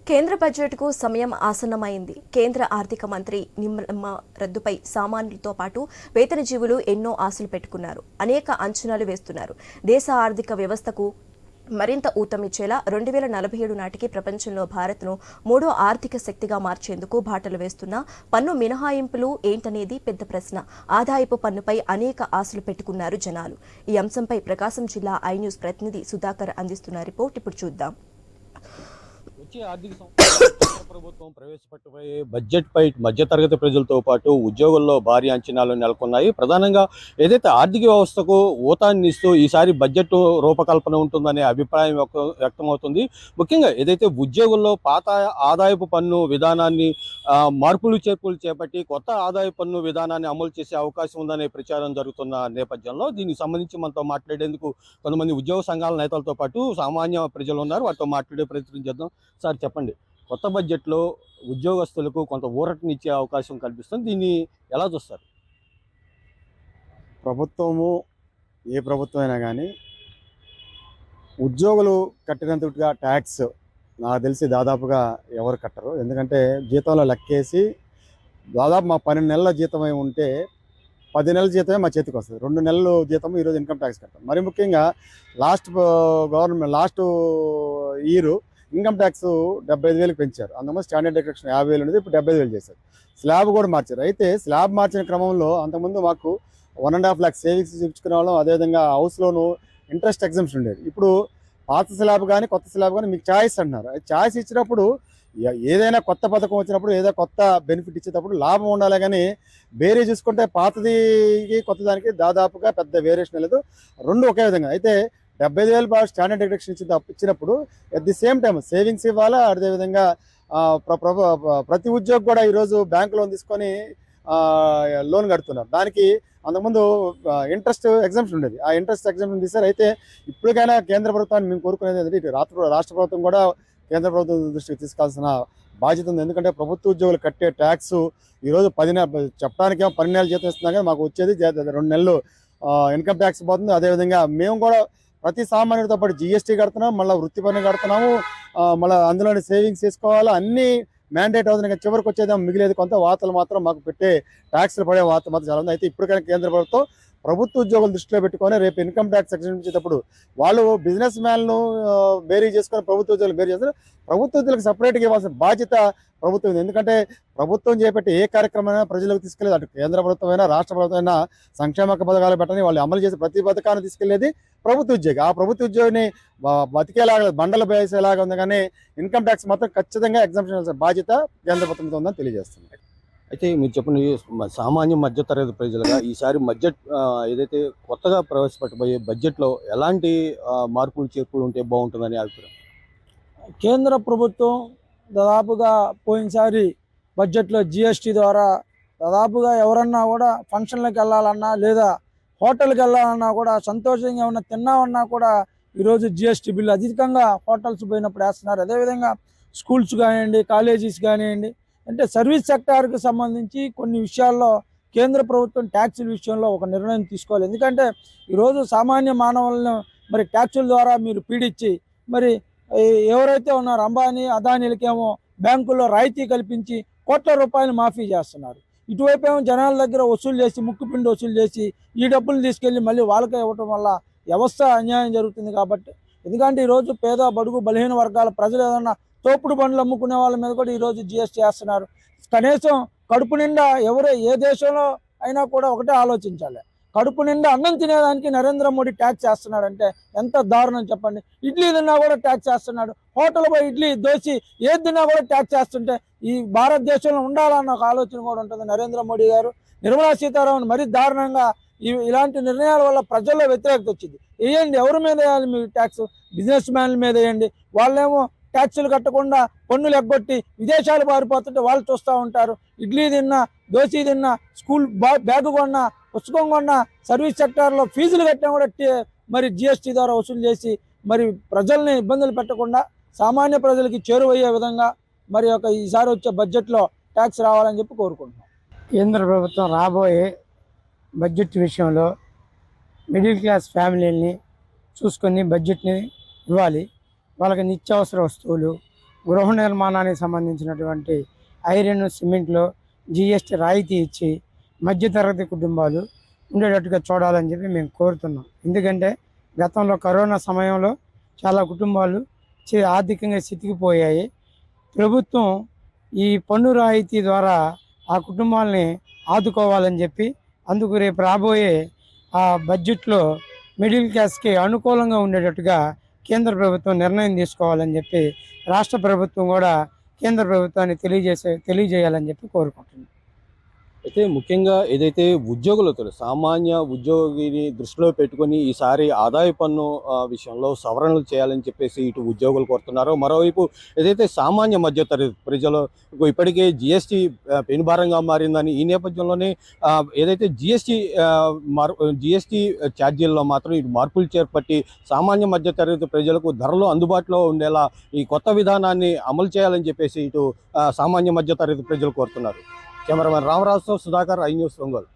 కేంద్ర బడ్జెట్కు సమయం ఆసన్నమైంది. కేంద్ర ఆర్థిక మంత్రి నిర్మలా రద్దుపై సామాన్యులతో పాటు వేతనజీవులు ఎన్నో ఆశలు పెట్టుకున్నారు. అనేక అంచనాలు వేస్తున్నారు. దేశ ఆర్థిక వ్యవస్థకు మరింత ఊతమిచ్చేలా 2047 నాటికి ప్రపంచంలో భారత్ను మూడో ఆర్థిక శక్తిగా మార్చేందుకు బాటలు వేస్తున్న పన్ను మినహాయింపులు ఏంటనేది పెద్ద ప్రశ్న. ఆదాయపు పన్నుపై అనేక ఆశలు పెట్టుకున్నారు జనాలు. ఈ అంశంపై ప్రకాశం జిల్లా ఐ న్యూస్ ప్రతినిధి సుధాకర్ అందిస్తున్న రిపోర్ట్ ఇప్పుడు చూద్దాం. వచ్చే ఆర్థిక సంవత్సరం ప్రభుత్వం ప్రవేశపెట్టబోయే బడ్జెట్పై మధ్యతరగతి ప్రజలతో పాటు ఉద్యోగుల్లో భారీ అంచనాలు నెలకొన్నాయి. ప్రధానంగా ఏదైతే ఆర్థిక వ్యవస్థకు ఊతాన్ని ఇస్తూ ఈసారి బడ్జెట్ రూపకల్పన ఉంటుందనే అభిప్రాయం వ్యక్తమవుతుంది. ముఖ్యంగా ఏదైతే ఉద్యోగుల్లో పాత ఆదాయపు పన్ను విధానాన్ని మార్పులు చేర్పులు చేపట్టి కొత్త ఆదాయపు పన్ను విధానాన్ని అమలు చేసే అవకాశం ఉందనే ప్రచారం జరుగుతున్న నేపథ్యంలో దీనికి సంబంధించి మనతో మాట్లాడేందుకు కొంతమంది ఉద్యోగ సంఘాల నేతలతో పాటు సామాన్య ప్రజలు ఉన్నారు. వాటితో మాట్లాడే ప్రయత్నం చేద్దాం. సార్ చెప్పండి, కొత్త బడ్జెట్లో ఉద్యోగస్తులకు కొంత ఊరటనిచ్చే అవకాశం కల్పిస్తుంది. దీన్ని ఎలా చూస్తారు? ప్రభుత్వము ఏ ప్రభుత్వం అయినా కానీ ఉద్యోగులు కట్టినంతగా ట్యాక్స్ నాకు తెలిసి దాదాపుగా ఎవరు కట్టరు. ఎందుకంటే జీతంలో లెక్కేసి దాదాపు మా 12 నెలల జీతమై ఉంటే 10 నెలల జీతమే మా చేతికి వస్తుంది. 2 నెలలు జీతము ఈరోజు ఇన్కమ్ ట్యాక్స్ కట్టాం. మరి ముఖ్యంగా లాస్ట్ ఇయర్ ఇన్కమ్ ట్యాక్స్ 75,000 పెంచారు. అందుకని స్టాండర్డ్ డిడక్షన్ 50,000 ఉండేది, ఇప్పుడు 75,000 చేశారు. స్లాబ్ కూడా మార్చారు. అయితే స్లాబ్ మార్చిన క్రమంలో అంతకుముందు మాకు 1.5 lakh సేవింగ్స్ చూపించుకునే వాళ్ళం. అదేవిధంగా హౌస్లోను ఇంట్రెస్ట్ ఎగ్జామ్షన్ ఉండేది. ఇప్పుడు పాత స్లాబ్ కానీ కొత్త స్లాబ్ కానీ మీకు ఛాయిస్ అంటున్నారు. ఛాయిస్ ఇచ్చినప్పుడు ఏదైనా కొత్త పథకం వచ్చినప్పుడు ఏదైనా కొత్త బెనిఫిట్ ఇచ్చేటప్పుడు లాభం ఉండాలి. కానీ వేరే చూసుకుంటే పాతదికి కొత్తదానికి దాదాపుగా పెద్ద వేరియేషన్ లేదు, రెండు ఒకే విధంగా. అయితే 75,000 స్టాండర్డ్ డిడక్షన్ ఇచ్చినప్పుడు at the same time savings ఇవ్వాలా. అదేవిధంగా ప్రతి ఉద్యోగి కూడా ఈరోజు బ్యాంక్ లోన్ తీసుకొని లోన్ కడుతున్నారు. దానికి అంతకుముందు ఇంట్రెస్ట్ ఎగ్జామ్షన్ ఉండేది. ఆ ఇంట్రెస్ట్ ఎగ్జామ్షన్ తీశారు. అయితే ఇప్పటికైనా కేంద్ర ప్రభుత్వాన్ని మేము కోరుకునేది ఏంటంటే ఇటు రాష్ట్ర ప్రభుత్వం కూడా కేంద్ర ప్రభుత్వం దృష్టికి తీసుకోవాల్సిన బాధ్యత ఉంది. ఎందుకంటే ప్రభుత్వ ఉద్యోగులు కట్టే ట్యాక్స్ ఈరోజు చెప్పడానికేమో 12 నెలలు జీతం ఇస్తున్నా కానీ మాకు వచ్చేది 2 నెలలు ఇన్కమ్ ట్యాక్స్ పోతుంది. అదేవిధంగా మేము కూడా ప్రతి సామాన్యుడితో పాటు జిఎస్టీ కడుతున్నాం, మళ్ళీ వృత్తి పన్ను కడుతున్నాము, మళ్ళీ అందులోని సేవింగ్స్ చేసుకోవాలి. అన్నీ మ్యాండేట్ అవుతుంది. చివరికి వచ్చేది మిగిలేదు కొంత వార్తలు మాత్రం మాకు పెట్టే ట్యాక్స్లు పడే వార్త మాత్రం చాలా ఉంది. అయితే ఇప్పటికైనా కేంద్ర ప్రభుత్వం ప్రభుత్వ ఉద్యోగులు దృష్టిలో పెట్టుకొని రేపు ఇన్కమ్ ట్యాక్స్ సెక్షన్ ఇచ్చేటప్పుడు వాళ్ళు బిజినెస్ మ్యాన్ను బేరీ చేసుకొని ప్రభుత్వ ఉద్యోగులు బేరీ చేస్తారు. ప్రభుత్వ ఉద్యోగులకు సపరేట్గా ఇవ్వాల్సిన బాధ్యత ప్రభుత్వం ఉంది. ఎందుకంటే ప్రభుత్వం చేపట్టే ఏ కార్యక్రమమైనా ప్రజలకు తీసుకెళ్లేది అటు కేంద్ర ప్రభుత్వం అయినా రాష్ట్ర ప్రభుత్వం అయినా సంక్షేమ పథకాలు పెట్టని వాళ్ళు అమలు చేసే ప్రతి పథకాన్ని తీసుకెళ్లేది ప్రభుత్వ ఉద్యోగి. ఆ ప్రభుత్వ ఉద్యోగిని బతికేలాగా బండలు వేసేలాగా ఉంది. కానీ ఇన్కమ్ ట్యాక్స్ మాత్రం ఖచ్చితంగా ఎగ్జామ్షన్ బాధ్యత కేంద్ర ప్రభుత్వం ఉందని తెలియజేస్తుంది. అయితే మీరు చెప్పండి, సామాన్య మధ్యతరగతి ప్రజలుగా ఈసారి బడ్జెట్ ఏదైతే కొత్తగా ప్రవేశపెట్టబోయే బడ్జెట్లో ఎలాంటి మార్పులు చేర్పులు ఉంటే బాగుంటుందని అభిప్రాయం? కేంద్ర ప్రభుత్వం దాదాపుగా పోయినసారి బడ్జెట్లో జిఎస్టీ ద్వారా దాదాపుగా ఎవరన్నా కూడా ఫంక్షన్లకు వెళ్ళాలన్నా లేదా హోటల్కి వెళ్ళాలన్నా కూడా సంతోషంగా ఏమన్నా తిన్నామన్నా కూడా ఈరోజు జిఎస్టీ బిల్లు అధికంగా హోటల్స్ పోయినప్పుడు వేస్తున్నారు. అదేవిధంగా స్కూల్స్ కానివ్వండి, కాలేజీస్ కానివ్వండి, అంటే సర్వీస్ సెక్టార్కి సంబంధించి కొన్ని విషయాల్లో కేంద్ర ప్రభుత్వం ట్యాక్సుల విషయంలో ఒక నిర్ణయం తీసుకోవాలి. ఎందుకంటే ఈరోజు సామాన్య మానవులను మరి ట్యాక్సుల ద్వారా మీరు పీడించి మరి ఎవరైతే ఉన్నారో అంబానీ అదానీలకేమో బ్యాంకుల్లో రాయితీ కల్పించి కోట్ల రూపాయలు మాఫీ చేస్తున్నారు. ఇటువైపు ఏమో జనాల దగ్గర వసూలు చేసి ముక్కుపిండి వసూలు చేసి ఈ డబ్బులు తీసుకెళ్ళి మళ్ళీ వాళ్ళకే ఇవ్వటం వల్ల వ్యవస్థ అన్యాయం జరుగుతుంది. కాబట్టి ఎందుకంటే ఈరోజు పేద బడుగు బలహీన వర్గాల ప్రజలు ఏదన్నా తోపుడు బండ్లు అమ్ముకునే వాళ్ళ మీద కూడా ఈరోజు జిఎస్టీ వేస్తున్నారు. కనీసం కడుపు నిండా ఏ దేశంలో అయినా కూడా ఒకటే ఆలోచించాలి, కడుపు నిండా అన్నం తినేదానికి నరేంద్ర మోడీ ట్యాక్స్ వేస్తున్నాడంటే ఎంత దారుణం చెప్పండి. ఇడ్లీ తిన్నా కూడా ట్యాక్స్ వేస్తున్నాడు. హోటల్ పోయి ఇడ్లీ దోశ ఏది తిన్నా కూడా ట్యాక్స్ వేస్తుంటే ఈ భారతదేశంలో ఉండాలన్న ఒక ఆలోచన కూడా ఉంటుంది నరేంద్ర మోడీ గారు. నిర్మలా సీతారామన్ మరీ దారుణంగా ఇలాంటి నిర్ణయాల వల్ల ప్రజల్లో వ్యతిరేకత వచ్చింది. వేయండి, ఎవరి మీద వేయాలి మీరు ట్యాక్స్? బిజినెస్ మ్యాన్ల మీద వేయండి. వాళ్ళేమో ట్యాక్సులు కట్టకుండా పన్నులు ఎగ్గొట్టి విదేశాలు పారిపోతుంటే వాళ్ళు చూస్తూ ఉంటారు. ఇడ్లీ తిన్నా, దోశ తిన్నా, స్కూల్ బ్యాగ్ కొన్నా, పుస్తకం కొన్నా, సర్వీస్ సెక్టార్లో ఫీజులు కట్టినా కూడా మరి జిఎస్టీ ద్వారా వసూలు చేసి మరి ప్రజల్ని ఇబ్బందులు పెట్టకుండా సామాన్య ప్రజలకి చేరువయ్యే విధంగా మరి ఈసారి వచ్చే బడ్జెట్లో ట్యాక్స్ రావాలని చెప్పి కోరుకుంటున్నాం. కేంద్ర ప్రభుత్వం రాబోయే బడ్జెట్ విషయంలో మిడిల్ క్లాస్ ఫ్యామిలీని చూసుకొని బడ్జెట్ని ఇవ్వాలి. వాళ్ళకి నిత్యావసర వస్తువులు, గృహ నిర్మాణానికి సంబంధించినటువంటి ఐరన్ సిమెంట్లో జిఎస్టీ రాయితీ ఇచ్చి మధ్యతరగతి కుటుంబాలు ఉండేటట్టుగా చూడాలని చెప్పి మేము కోరుతున్నాం. ఎందుకంటే గతంలో కరోనా సమయంలో చాలా కుటుంబాలు ఆర్థికంగా చితికిపోయాయి. ప్రభుత్వం ఈ పన్ను రాయితీ ద్వారా ఆ కుటుంబాలని ఆదుకోవాలని చెప్పి అందుకు రేపు రాబోయే ఆ బడ్జెట్లో మిడిల్ క్లాస్కి అనుకూలంగా ఉండేటట్టుగా కేంద్ర ప్రభుత్వం నిర్ణయం తీసుకోవాలని చెప్పి రాష్ట్ర ప్రభుత్వం కూడా కేంద్ర ప్రభుత్వాన్ని తెలియజేయాలని చెప్పి కోరుకుంటున్నాం. అయితే ముఖ్యంగా ఏదైతే ఉద్యోగులతో సామాన్య ఉద్యోగిని దృష్టిలో పెట్టుకొని ఈసారి ఆదాయ పన్ను విషయంలో సవరణలు చేయాలని చెప్పేసి ఇటు ఉద్యోగులు కోరుతున్నారు. మరోవైపు ఏదైతే సామాన్య మధ్యతరగతి ప్రజలకు ఇప్పటికే జిఎస్టీ పెనుభారంగా మారిందని ఈ నేపథ్యంలోనే ఏదైతే జిఎస్టీ ఛార్జీల్లో మాత్రం ఇటు మార్పులు చేపట్టి సామాన్య మధ్యతరగతి ప్రజలకు ధరలు అందుబాటులో ఉండేలా ఈ కొత్త విధానాన్ని అమలు చేయాలని చెప్పేసి ఇటు సామాన్య మధ్యతరగతి ప్రజలు కోరుతున్నారు. కెమెరామెన్ రామరాజుతో సుధాకర్, ఐ న్యూస్ ఒంగోలు.